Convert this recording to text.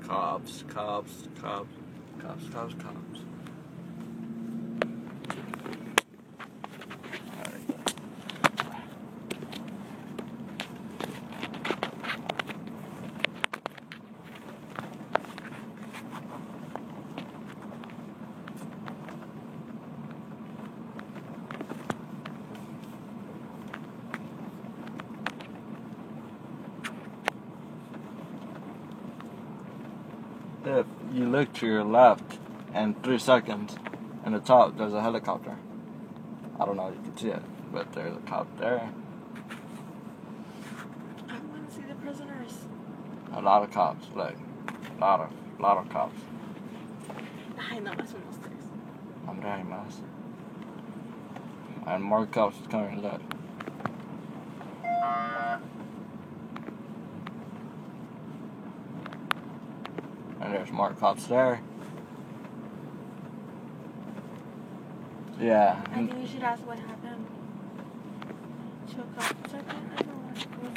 Cops, cops, cops, cops, cops, cops. If you look to your left in 3 seconds, in the top there's a helicopter. I don't know if you can see it, but there's a cop there. I want to see the prisoners. A lot of cops, like, lot of cops. Ay, no, más unos tres. Hombre, hay más. And more cops coming, look. And there's more cops there. Yeah. I think we should ask what happened to a cop. I don't know.